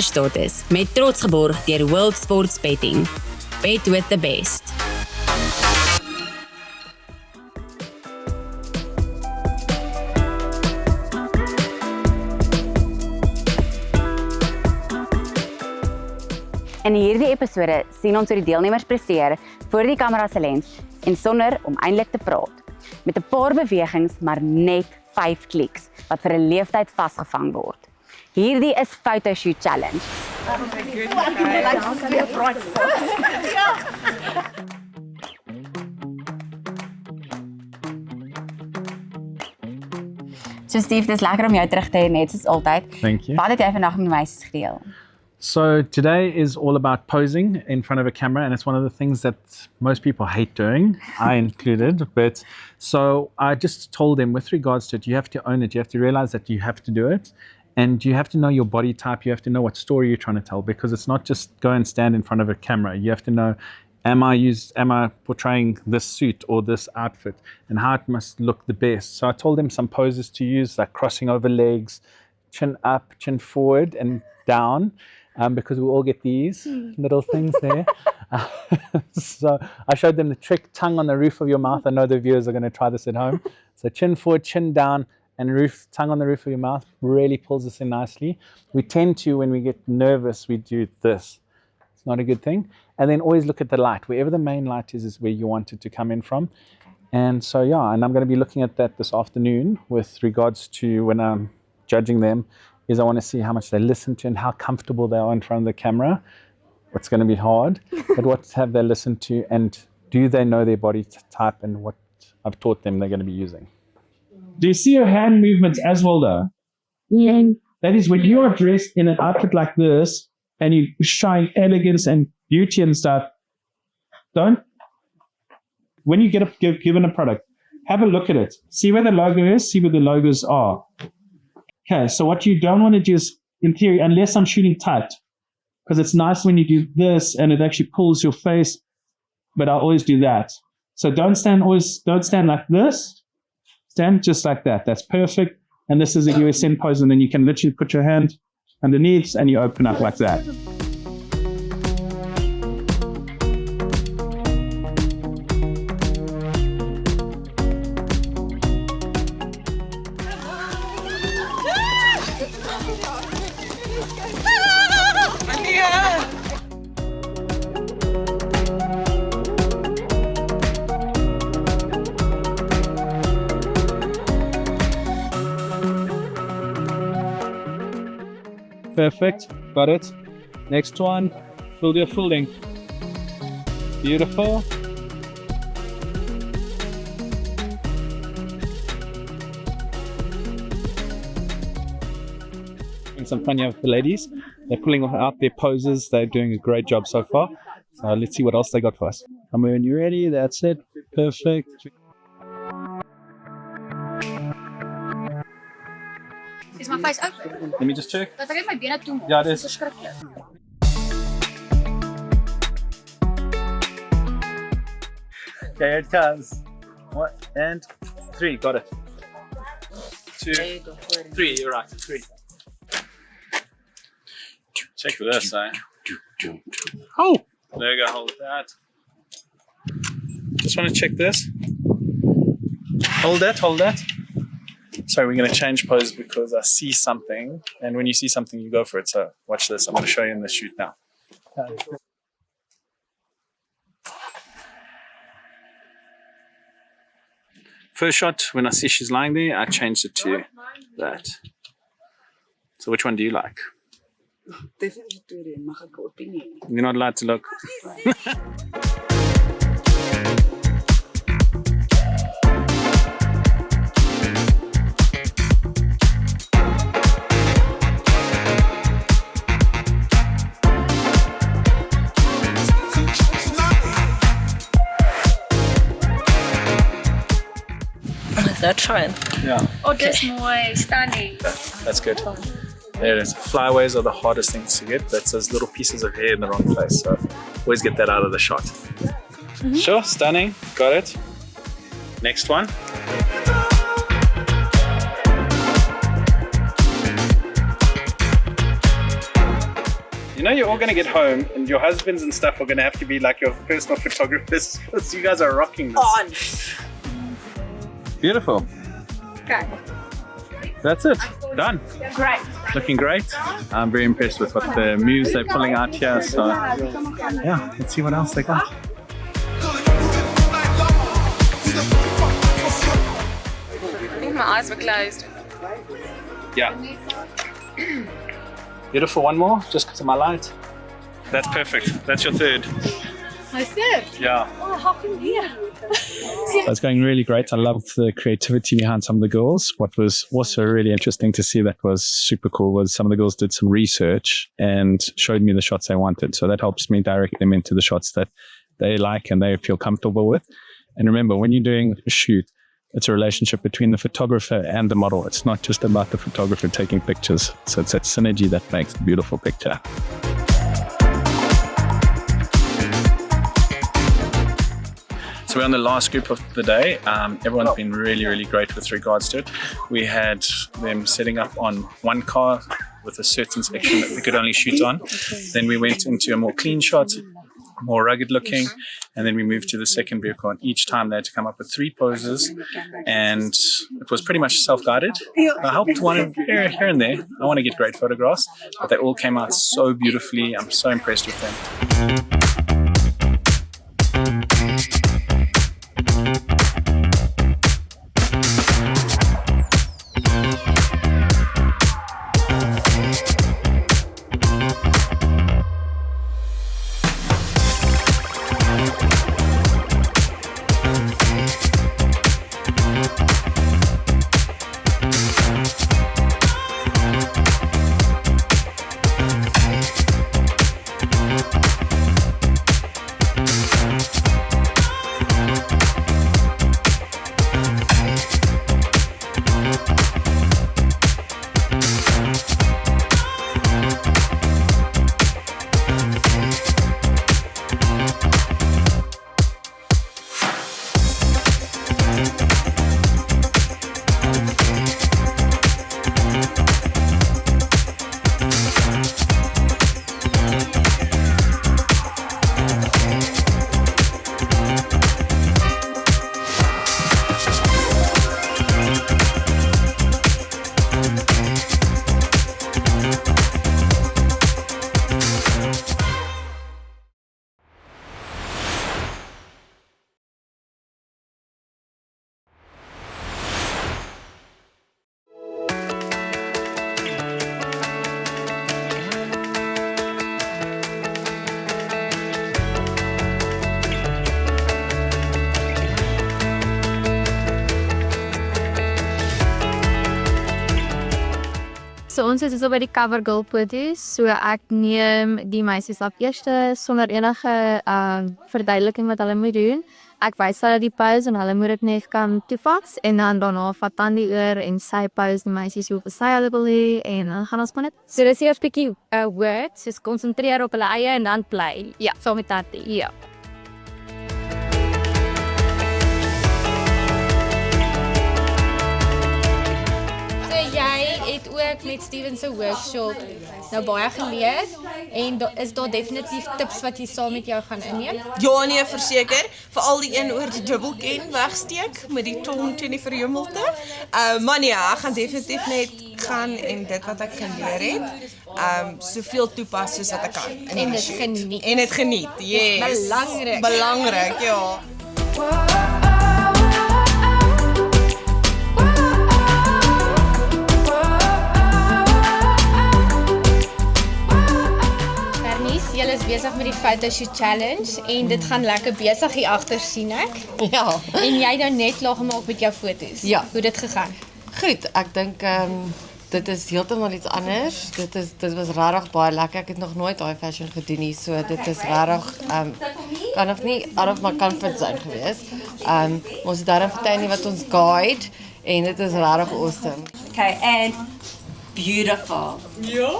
sportstatus met trots geborg deur World Sports Betting. Bet with the best. In hierdie episode sien ons hoe die deelnemers presteer voor die kamera se lens en sonder om eintlik te praat. Met 'n paar bewegings, maar net 5 kliks wat vir 'n leeftyd vasgevang word. Hierdie is Photoshoot Challenge. So Steve, dis lekker om jou terug te hê net soos altyd. Thank you. Wat het jy vandag met my meisies gedeel? So today is all about posing in front of a camera, and it's one of the things that most people hate doing, I included. But so I just told them, with regards to it, you have to own it. You have to realize that you have to do it, and you have to know your body type. You have to know what story you're trying to tell, because it's not just go and stand in front of a camera. You have to know, am I portraying this suit or this outfit, and how it must look the best. So I told them some poses to use, like crossing over legs, chin up, chin forward, and down. Because we all get these little things there. So I showed them the trick, tongue on the roof of your mouth. I know the viewers are going to try this at home. So chin forward, chin down, and tongue on the roof of your mouth really pulls us in nicely. We tend to, when we get nervous, we do this. It's not a good thing. And then always look at the light. Wherever the main light is where you want it to come in from. And so, yeah, and I'm going to be looking at that this afternoon with regards to when I'm judging them. Is I want to see how much they listen to and how comfortable they are in front of the camera. What's going to be hard, but what have they listened to, and do they know their body type and what I've taught them they're going to be using. Do you see your hand movements as well though? Yeah. That is when you are dressed in an outfit like this and you shine elegance and beauty and stuff, when you get given a product, have a look at it. See where the logo is, see where the logos are. Okay, so what you don't want to do is, in theory, unless I'm shooting tight, because it's nice when you do this and it actually pulls your face, but I always do that. So don't stand like this. Stand just like that. That's perfect. And this is a USN pose, and then you can literally put your hand underneath and you open up like that. Perfect, got it. Next one, we'll do a full length. Beautiful. And some fun here with the ladies. They're pulling out their poses. They're doing a great job so far. So let's see what else they got for us. And when you're ready, that's it. Perfect. Is my face open? Let me just check. Dat ek net my bene toe maak. Ja, dis verskriklik. Okay, here it comes. 1 and 3, got it. 2, 3, you're right, 3. Check this, eh? Oh! There you go, hold that. Just want to check this. Hold that. Sorry, we're going to change poses because I see something, and when you see something, you go for it. So watch this. I'm going to show you in the shoot now. First shot, when I see she's lying there, I changed it to that. So which one do you like? You're not allowed to look. That's fine. Yeah. Oh, dis mooi, stunning. That's good. There it is. Flyaways are the hardest things to get. That's those little pieces of hair in the wrong place. So always get that out of the shot. Sure, stunning. Got it. Next one. You know you're all going to get home and your husbands and stuff are going to have to be like your personal photographers because you guys are rocking this. Beautiful. Okay. That's it. Done. Great. Looking great. I'm very impressed with what the moves they're pulling out here. So yeah, let's see what else they got. I think my eyes were closed. Yeah. Beautiful. One more, just because of my light. That's perfect. That's your third. My third? Yeah. Oh, how come here? It's going really great. I loved the creativity behind some of the girls. What was also really interesting to see that was super cool was some of the girls did some research and showed me the shots they wanted. So that helps me direct them into the shots that they like and they feel comfortable with. And remember, when you're doing a shoot, it's a relationship between the photographer and the model. It's not just about the photographer taking pictures. So it's that synergy that makes a beautiful picture. So we're on the last group of the day. Everyone's been really, really great with regards to it. We had them setting up on one car with a certain section that we could only shoot on. Then we went into a more clean shot, more rugged looking, and then we moved to the second vehicle. And each time they had to come up with 3 poses, and it was pretty much self-guided. I helped one here and there. I want to get great photographs, but they all came out so beautifully. I'm so impressed with them. So ons is al by die cover girl foto's. So ek neem die meisies op eerste sonder enige verduideliking wat hulle moet doen. Ek wys hulle die pose en hulle moet dit net kan toepas en dan daarna vat Tandy oor en sy pose die meisies hoe sy hulle wil hê en dan gaan ons maar net. So dis eers 'n bietjie words, so konsentreer op hulle eie en dan play. Ja, saam met Tandy. Ja. Jy het ook met Steven se workshop nou baie geleer en is daar definitief tips wat jy saam met jou gaan inneem? Ja, nee, verseker. Veral die een oor die dubbelken wegsteek met die tong teen die verhemelte. Maar nee, ek gaan definitief net gaan en dit wat ek geleer het, soveel toepas soos wat ek kan. En dit geniet. En dit geniet, yes. Belangrik. Belangrik, ja. Julle is besig met die photoshoot challenge en dit gaan lekker besig hier agter sien ek. Ja. En jy nou net klaar gemaak met jou foto's. Ja. Hoe dit gegaan? Goed, ek dink dit is heeltemal iets anders. Dit was regtig baie lekker. Ek het nog nooit daai fashion gedoen nie, so dit is regtig kan nog nie out of my comfort zone gewees. Ons het daarin vertel nie wat ons guide en dit is regtig awesome. Okay, and beautiful. Ja.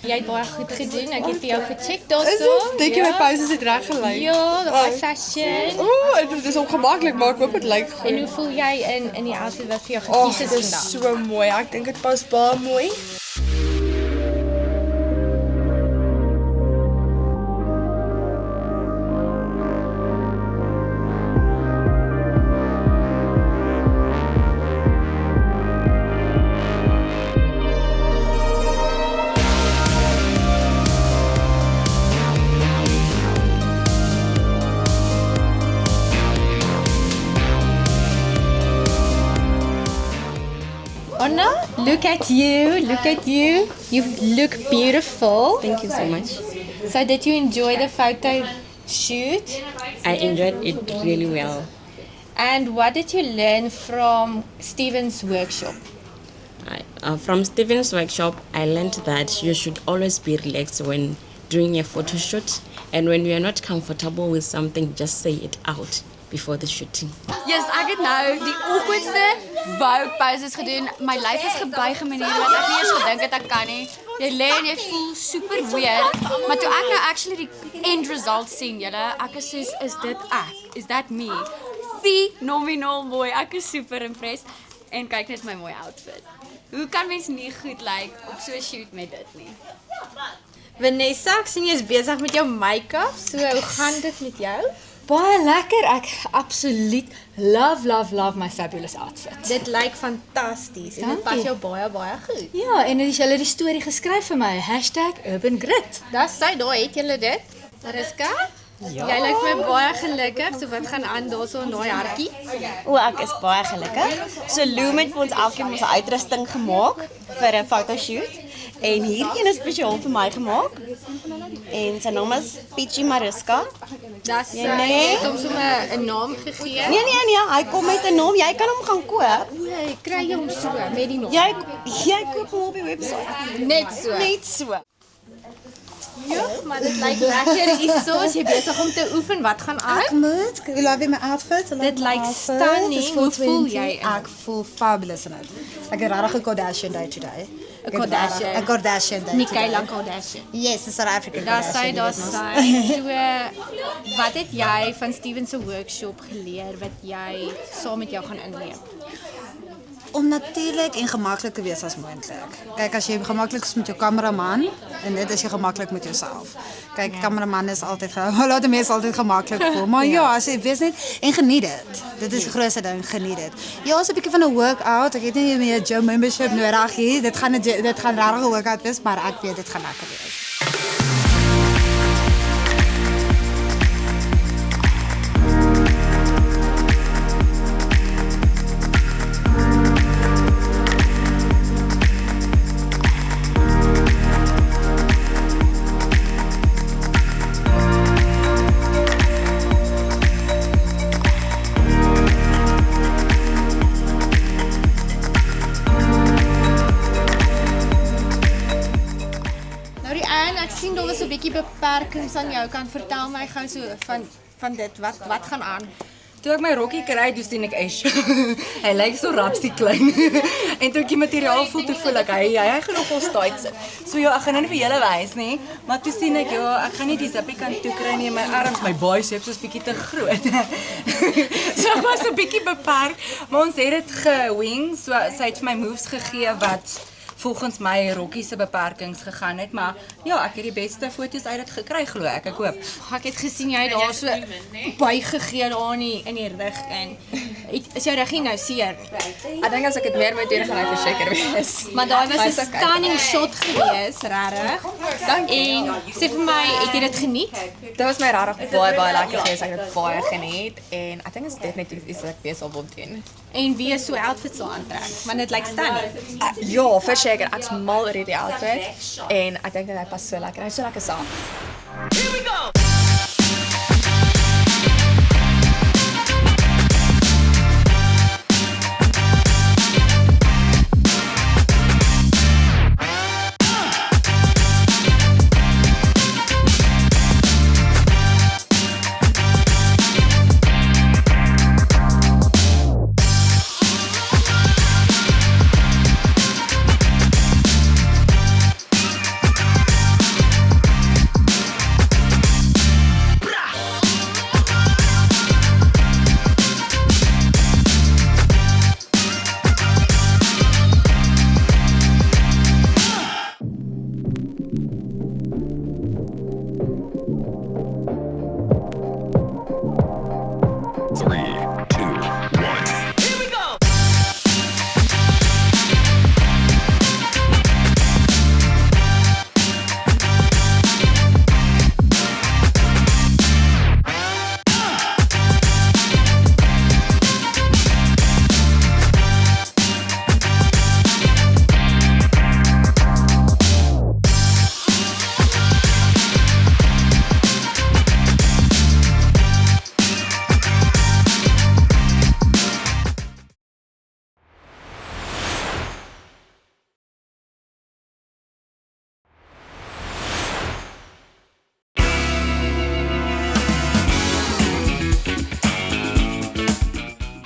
Jy het baie goed gedoen. Ek het vir jou gecheck daarso. Dink jy my poses het reg gelyk? Ja, daai fashion. Dit is ongemaklik, maar ek hoop dit lyk goed. En hoe voel jy in die outfit wat vir jou gekies is vandag? So mooi. Ek dink dit pas baie mooi. Look at you, look at you. You look beautiful. Thank you so much. So did you enjoy the photo shoot? I enjoyed it really well. And what did you learn from Steven's workshop? From Steven's workshop, I learned that you should always be relaxed when doing a photo shoot. And when you are not comfortable with something, just say it out before the shooting. Yes, ek het nou die awkwardste Vogue poses gedoen. My lyf is gebuig in 'n manier wat ek nie eens gedink het ek kan nie. Jy lê en jy voel super weird, maar toe ek nou actually die end result sien, julle, ek is soos, is dit ek? Is that me? Phenomenal mooi. Ek is super impressed en kyk net my mooi outfit. Hoe kan mens nie goed lyk op so 'n shoot met dit nie? Vanessa, ek sien jy is besig met jou make-up. So, hoe gaan dit met jou? Baie lekker. Ek absoluut love my fabulous outfit. Dit lyk fantasties en dit pas jou baie goed. Ja, en het jy die storie geskryf vir my? #UrbanGrit. Dis sy, daar het julle dit. Mariska? Ja. Jy lyk vir my baie gelukkig. So wat gaan aan daarso in daai hartjie? O, ek is baie gelukkig. So Loom het vir ons elkeen ons uitrusting gemaak vir 'n fotoshoot. En hierdie is spesiaal vir my gemaak. En sy naam is Peachy Mariska. Dis het hom sommer 'n naam gegee. Nee, hy kom met 'n naam. Jy kan hom gaan koop. Jy kry hom so met die naam. Jy koop hom op die webwerf. Net so. Ja, maar dit lyk lekker hierso. As jy besig om te oefen, wat gaan aan? Ek moet. Jy love my outfit. Dit lyk stunning. Hoe voel jy? Ek voel fabulous in dit. Ek het regtig 'n Kardashian day today. 'n Kardashian. 'n Kardashian day. Nikayla Kardashian. Yes, 'n South African Kardashian. Kardashian. So, wat het jy van Steven se workshop geleer wat jy saam met jou gaan inneem? Om natuurlijk en gemakkelijk te wees als moontlik. Kijk, als je gemakkelijk is met je cameraman, en dit is je gemakkelijk met jezelf. Kijk, cameraman is altijd, laat de mensen altijd gemakkelijk voelen. Maar ja, als je wees niet, en geniet het. Dit is het grootste ding, geniet het. Ja, als een beetje van een workout, ik weet niet meer je gym membership nodig is. Dit gaan een rare workout wees, maar ik weet, dit gaan lekker wees. Beperkings aan jou kan vertel my gou so van dit wat gaan aan. Toe ek my rokkie kry, toe sien ek Ash. Hy lyk so rapsie klein. En toe ek die materiaal voel, toe voel ek hy gaan nogal styt sit. So ja, ek gaan nou nie vir julle wys nie, maar toe sien ek ek gaan nie die zippie kan toe kry nie, my arms, my biceps is bietjie te groot. So ek was 'n bietjie beperk, maar ons het dit gewing, so sy het vir my moves gegee wat volgens my rokkie se beperkings gegaan het, maar ja, ek het die beste foto's uit dit gekry glo ek hoop. Ek het gesien jy daar so buig gegee daar in die rug en is jou ruggie nou seer? Ek dink as ek dit meer moet doen gaan hy verseker wees. Maar daai was 'n stunning shot gewees, regtig. En sê vir my, het jy dit geniet? Dit was my regtig baie lekker geweest. Ek het dit baie geniet en ek dink dit is definitief iets wat ek besig wil doen. En wie is so outfits sal aantrek? Want dit lyk stunning. Ja, verseker. Ek's mal oor hierdie outfit en ek dink dat hy pas so lekker. Hy's so lekker saam. Here we go.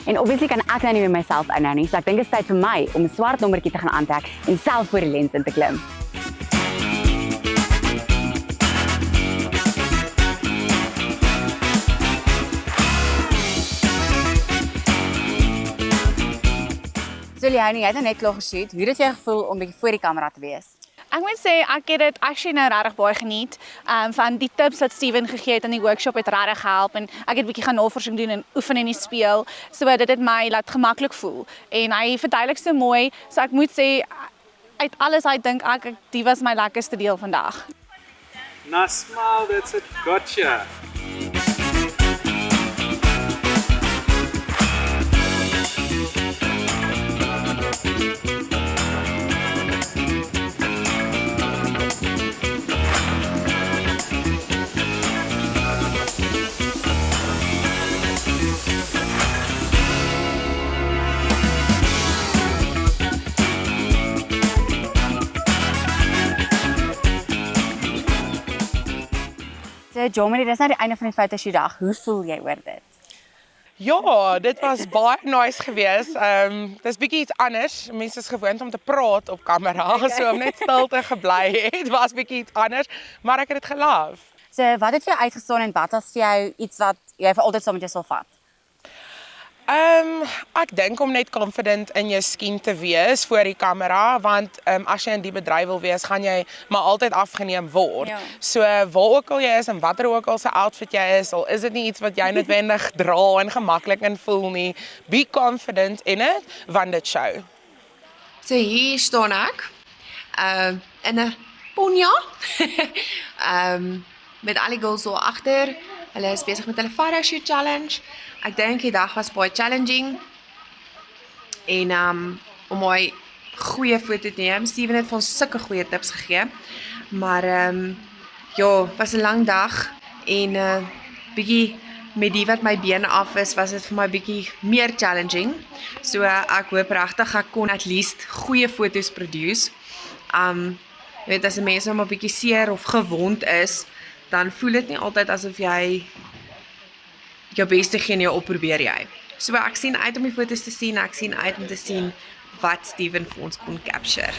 En obviously kan ek nou nie meer myself inhou nie, so ek dink dit is tyd vir my om 'n swart nommertjie te gaan aantrek en self voor die lens in te klim. So Leonie, jy het nou net klaar geshoot. Hoe het jy gevoel om bietjie voor die kamera te wees? Ek moet sê ek het dit actually nou regtig baie geniet. Van die tips wat Steven gegee het in die workshop het regtig gehelp en ek het bietjie gaan navorsing doen en oefen in die speel. So dit het my laat gemaklik voel. En hy verduidelik so mooi, so ek moet sê uit alles uit dink ek die was my lekkerste deel vandag. Now smile, that's it. Gotcha. So Jomie, dis nou die einde van die fotoshoot dag. Hoe voel jy oor dit? Ja, dit was baie nice geweest. Dis bietjie iets anders. Mense is gewoond om te praat op kamera, so om net stil te gebly het, was bietjie iets anders, maar ek het dit gelief. So wat het vir jou uitgestaan en wat was vir jou iets wat jy vir altyd saam met jou sal vat? Ek dink om net confident in jou skin te wees voor die kamera, want as jy in die bedryf wil wees, gaan jy maar altyd afgeneem word. Ja. So waar ook al jy is en watter ook al se outfit jy is, al is dit nie iets wat jy noodwendig dra en gemaklik in voel nie, be confident in it, want dit show. So hier staan ek in 'n ponja met al die girls daar agter. Hulle is besig met hulle photoshoot challenge. Ek dink die dag was baie challenging. En om my goeie foto te neem. Steven het vir ons sulke goeie tips gegee. Maar ja, was 'n lang dag en bietjie met die wat my bene af is, was dit vir my bietjie meer challenging. So ek hoop regtig ek kon at least goeie foto's produce. Jy weet as 'n mens nou maar bietjie seer of gewond is, dan voel dit nie altyd asof jy jou beste gee en jou opprobeer jy. So ek sien uit om die foto's te sien, ek sien uit om te sien wat Steven vir ons kon capture.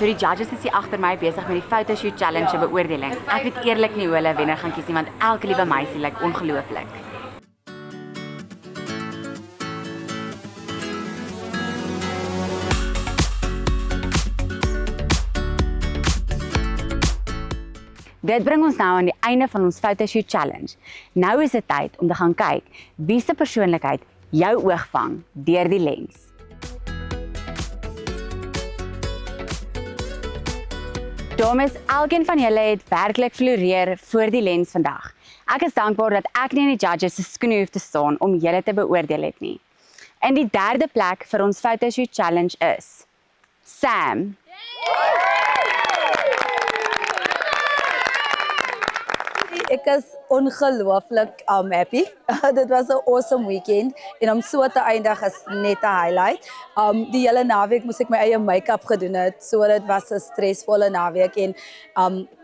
So die judges is hier agter my besig met die photoshoot challenge se beoordeling. Ek weet eerlik nie hoe hulle wenner gaan kies nie, want elke liewe meisie lyk ongelooflik. Dit bring ons nou aan die einde van ons photoshoot challenge. Nou is dit tyd om te gaan kyk wie se persoonlikheid jou oog vang deur die lens. Dames, elkeen van julle het werklik floreer voor die lens vandag. Ek is dankbaar dat ek nie in die judges se skoene hoef te staan om julle te beoordeel het nie. En die derde plek vir ons photoshoot challenge is Sam. Ek is ongelooflik happy. Dit was 'n awesome weekend en om so te eindig is net 'n highlight. Die hele naweek moes ek my eie make-up gedoen het, so dit was 'n stresvolle naweek en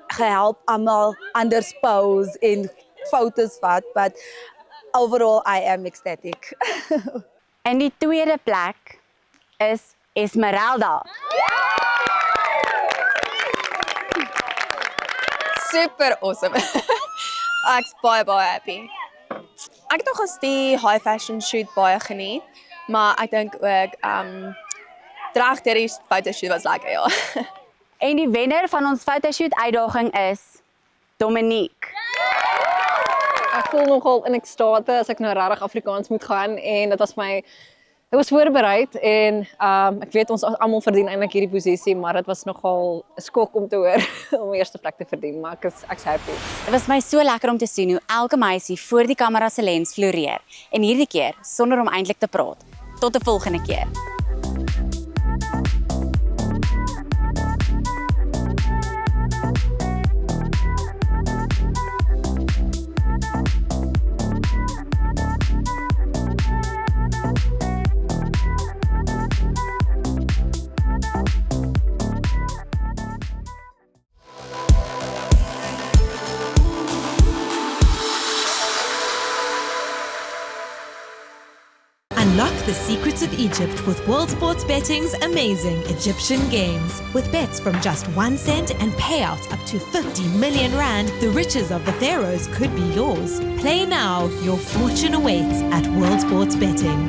gehelp almal anders pose en foto's vat, but overall I am ecstatic. En die tweede plek is Esmeralda. Super awesome. Ek's baie happy. Ek het nog eens die high fashion shoot baie geniet, maar ek dink ook drag deur die fotoshoot was lekker, ja. En die wenner van ons fotoshoot uitdaging is Dominique. Ek voel nogal in ekstase as ek nou regtig Afrikaans moet gaan en dit was voorberei en ek weet ons almal verdien eintlik hierdie posisie, maar dit was nogal 'n skok om te hoor om eerste plek te verdien, maar ek's happy. Dit was my so lekker om te sien hoe elke meisie voor die kamera se lens floreer en hierdie keer sonder om eintlik te praat. Tot 'n volgende keer. Unlock the secrets of Egypt with World Sports Betting's amazing Egyptian games. With bets from just 1 cent and payouts up to 50 million rand, the riches of the pharaohs could be yours. Play now, your fortune awaits at World Sports Betting.